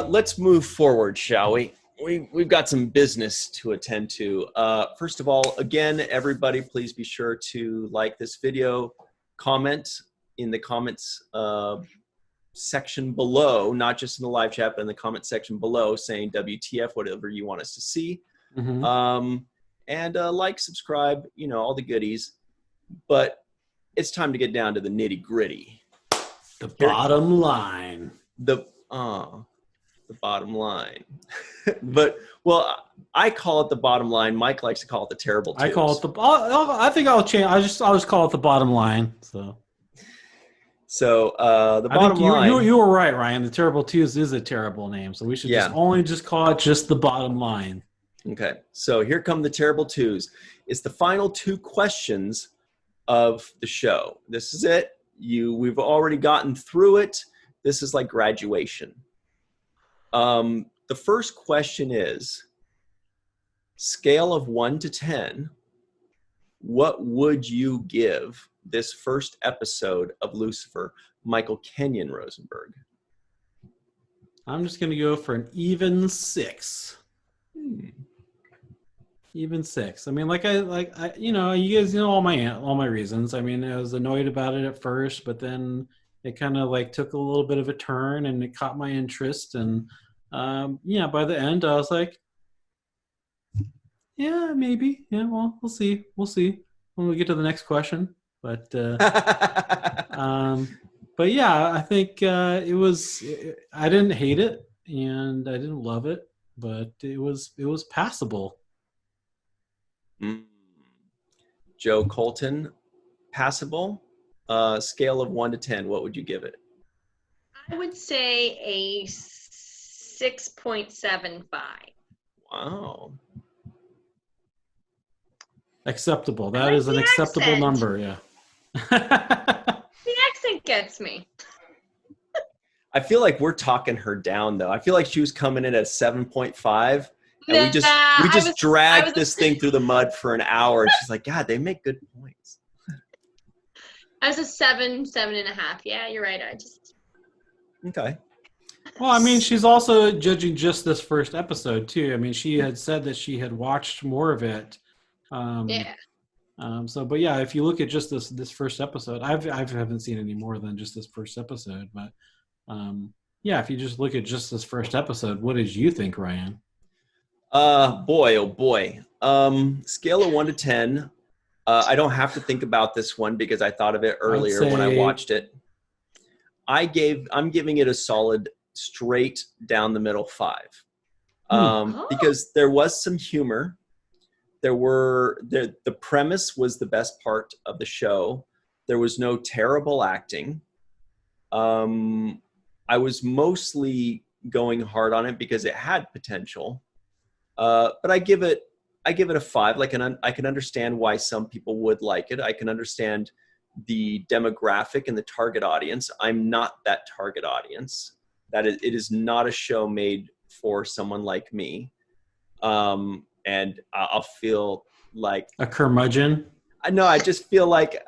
Let's move forward, shall we? We've got some business to attend to. First of all, again, everybody, please be sure to like this video, comment in the comments section below, not just in the live chat, but in the comment section below, saying WTF, whatever you want us to see. And like, subscribe, you know, all the goodies. But it's time to get down to the nitty gritty. The bottom line. The bottom line. But, well, I call it the bottom line. Mike likes to call it the terrible twos. I call it the, I think I'll change. I'll just call it the bottom line. So the bottom line. You were right, Ryan. The Terrible Twos is a terrible name. So we should just call it just the bottom line. Okay. So here come the Terrible Twos. It's the final two questions of the show. This is it. We've already gotten through it. This is like graduation. The first question is, scale of 1 to 10, what would you give this first episode of Lucifer, Michael Kenyon Rosenberg? I'm just going to go for an even 6. Even 6. I mean, I you know, you guys know all my reasons. I mean, I was annoyed about it at first, but then it kind of like took a little bit of a turn and it caught my interest. And yeah, by the end, I was like, yeah, maybe. Yeah, well, we'll see. We'll see when we get to the next question. But but yeah, I think it was. I didn't hate it, and I didn't love it, but it was passable. Joe Colton, passable. Scale of 1 to 10, what would you give it? I would say a 6.75. Wow. Acceptable. That is an acceptable number. Yeah. The accent gets me. I feel like we're talking her down, though. I feel like she was coming in at 7.5, and we just dragged this thing through the mud for an hour. And she's like, God, they make good points. I was a 7.5. Yeah, you're right. Okay. Well, I mean, she's also judging just this first episode too. I mean, she had said that she had watched more of it. Yeah. So, but yeah, if you look at just this first episode, I haven't seen any more than just this first episode. But yeah, if you just look at just this first episode, what did you think, Ryan? Boy, oh boy. Scale of 1 to 10. I don't have to think about this one because I thought of it earlier when I watched it. I'm giving it a solid straight down the middle 5. Because there was some humor. The premise was the best part of the show. There was no terrible acting. I was mostly going hard on it because it had potential. But I give it a 5. Like, I can understand why some people would like it. I can understand the demographic and the target audience. I'm not that target audience. It is not a show made for someone like me. And I'll feel like a curmudgeon. I just feel like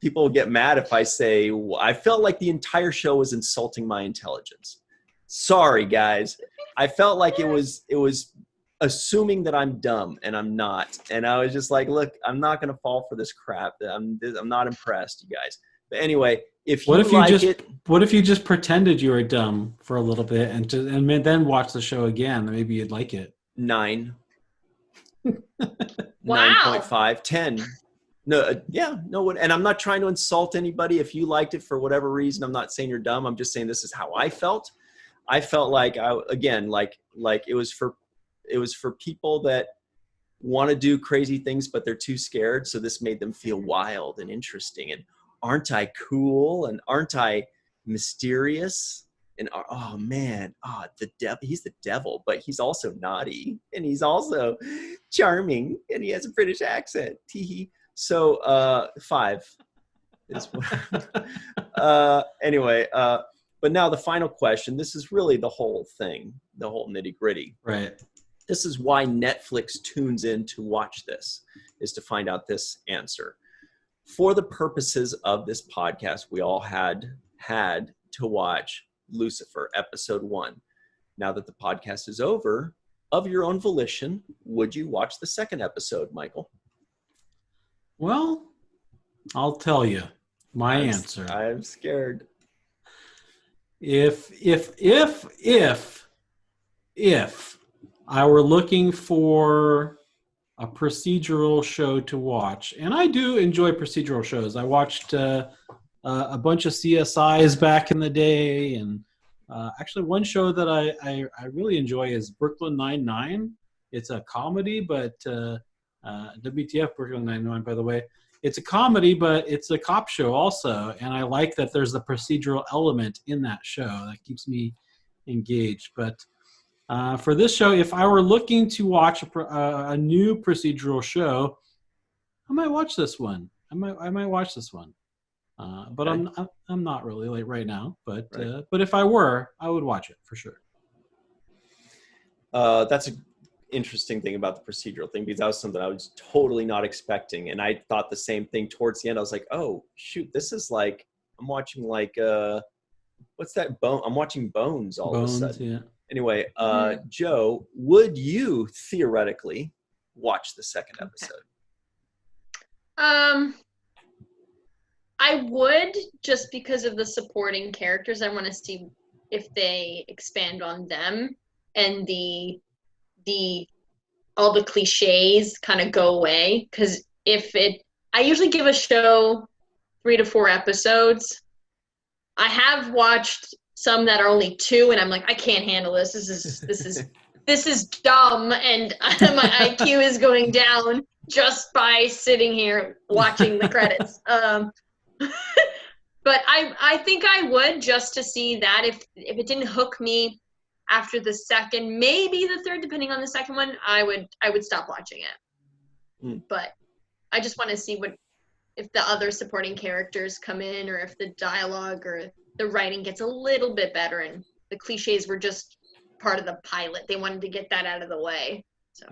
people will get mad if I say I felt like the entire show was insulting my intelligence. Sorry, guys. I felt like it was assuming that I'm dumb, and I'm not. And I was just like, look, I'm not going to fall for this crap. I'm not impressed, you guys. But anyway, what if you just pretended you were dumb for a little bit and then watch the show again? Maybe you'd like it. 9. Wow. 9.5, 10. No, yeah, no one. And I'm not trying to insult anybody. If you liked it for whatever reason, I'm not saying you're dumb. I'm just saying this is how I felt. I felt like it was for people that want to do crazy things, but they're too scared. So this made them feel wild and interesting. And aren't I cool? And aren't I mysterious? And oh man, the devil. He's the devil, but he's also naughty, and he's also charming, and he has a British accent. Teehee. So 5 is anyway. But now the final question. This is really the whole thing, the whole nitty gritty. Right. This is why Netflix tunes in to watch this, is to find out this answer. For the purposes of this podcast, we all had to watch Lucifer, episode 1. Now that the podcast is over, of your own volition, would you watch the second episode, Michael? Well, I'll tell you my answer. I'm scared. If I were looking for a procedural show to watch, and I do enjoy procedural shows. I watched a bunch of CSIs back in the day, and actually one show that I really enjoy is Brooklyn Nine-Nine. It's a comedy, but WTF Brooklyn Nine-Nine, by the way. It's a comedy, but it's a cop show also, and I like that there's the procedural element in that show that keeps me engaged. But for this show, if I were looking to watch a new procedural show, I might watch this one. I might watch this one, but okay. I'm not really like right now. But right. But if I were, I would watch it for sure. That's an interesting thing about the procedural thing, because that was something I was totally not expecting, and I thought the same thing towards the end. I was like, oh shoot, this is like I'm watching like what's that bone? I'm watching Bones all of a sudden. Yeah. Anyway, Joe, would you theoretically watch the second episode? I would, just because of the supporting characters. I want to see if they expand on them and all the cliches kind of go away. Because I usually give a show 3 to 4 episodes. I have watched some that are only 2, and I'm like, I can't handle this. This is dumb, and my IQ is going down just by sitting here watching the credits. But I think I would, just to see that. If it didn't hook me after the second, maybe the third, depending on the second one, I would stop watching it. But I just want to see if the other supporting characters come in, or if the dialogue or the writing gets a little bit better, and the cliches were just part of the pilot. They wanted to get that out of the way. So.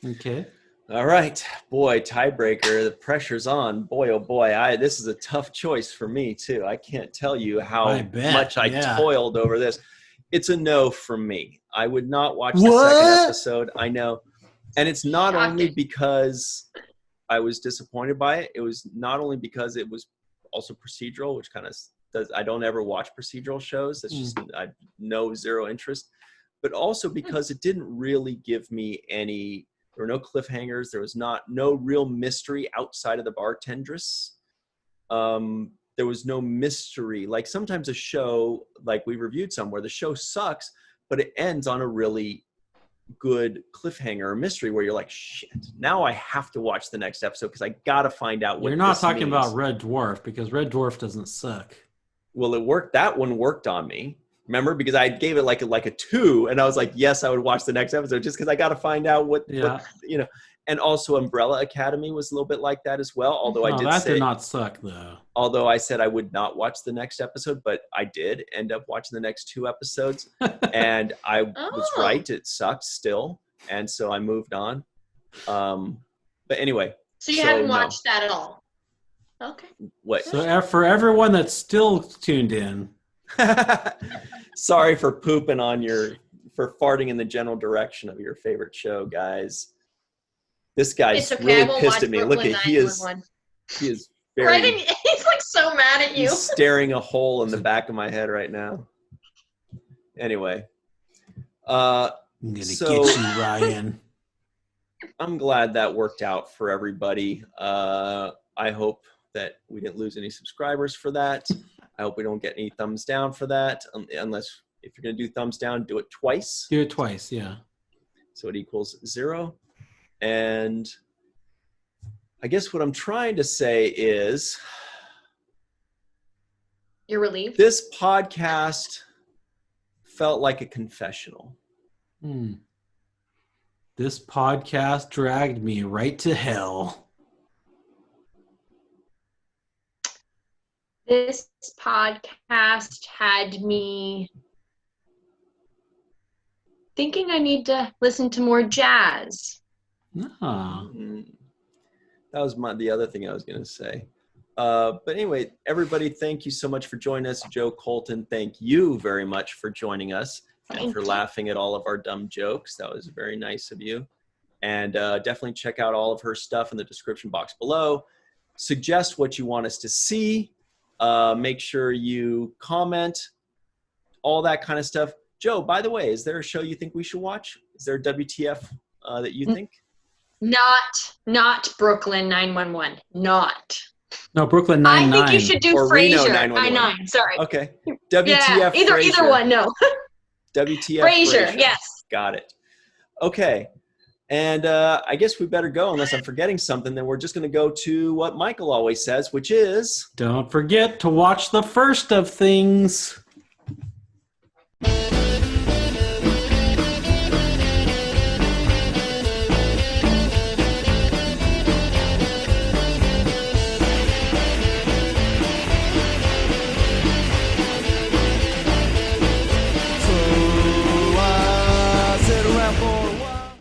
Okay. All right, boy, tiebreaker. The pressure's on. Boy, oh boy, this is a tough choice for me too. I can't tell you how much I toiled over this. It's a no from me. I would not watch the second episode. I know, and it's not only because I was disappointed by it. It was not only because it was also procedural, which kind of does. I don't ever watch procedural shows. That's just zero interest. But also because it didn't really give me any. There were no cliffhangers. There was no real mystery outside of the bartendress. There was no mystery. Like sometimes a show, like we reviewed somewhere, the show sucks, but it ends on a really good cliffhanger or mystery where you're like, shit, now I have to watch the next episode because I got to find out what You're not this talking means. about Red Dwarf, because Red Dwarf doesn't suck. Well, it worked. That one worked on me. Remember, because I gave it like a 2, and I was like, yes, I would watch the next episode just because I got to find out what. And also Umbrella Academy was a little bit like that as well. Although did not suck though. Although I said I would not watch the next episode, but I did end up watching the next 2 episodes, and I was right. It sucked still, and so I moved on. But anyway. So you haven't watched that at all? Okay. What? So for everyone that's still tuned in. Sorry for for farting in the general direction of your favorite show, guys. This guy's really pissed at me. Look at he is very. Right, he's like so mad at you. He's staring a hole in the back of my head right now. Anyway, I'm gonna get you, Ryan. I'm glad that worked out for everybody. I hope that we didn't lose any subscribers for that. I hope we don't get any thumbs down for that, unless if you're going to do thumbs down, do it twice. Do it twice, yeah. So it equals 0. And I guess what I'm trying to say is... You're relieved? This podcast felt like a confessional. This podcast dragged me right to hell. This podcast had me thinking I need to listen to more jazz. Ah. That was the other thing I was going to say. But anyway, everybody, thank you so much for joining us. Joe Colton, thank you very much for joining us and for laughing at all of our dumb jokes. That was very nice of you. And definitely check out all of her stuff in the description box below. Suggest what you want us to see. Make sure you comment, all that kind of stuff. Joe, by the way, is there a show you think we should watch? Is there a WTF that you think? Not Brooklyn 911. Not. No, Brooklyn Nine-Nine. I think you should do Or Reno Frasier 911. 9-9. Sorry. Okay. WTF Yeah, either Frasier. one. No. WTF Frasier. Yes. Got it. Okay. And I guess we better go unless I'm forgetting something. Then we're just going to go to what Michael always says, which is... Don't forget to watch the first of things.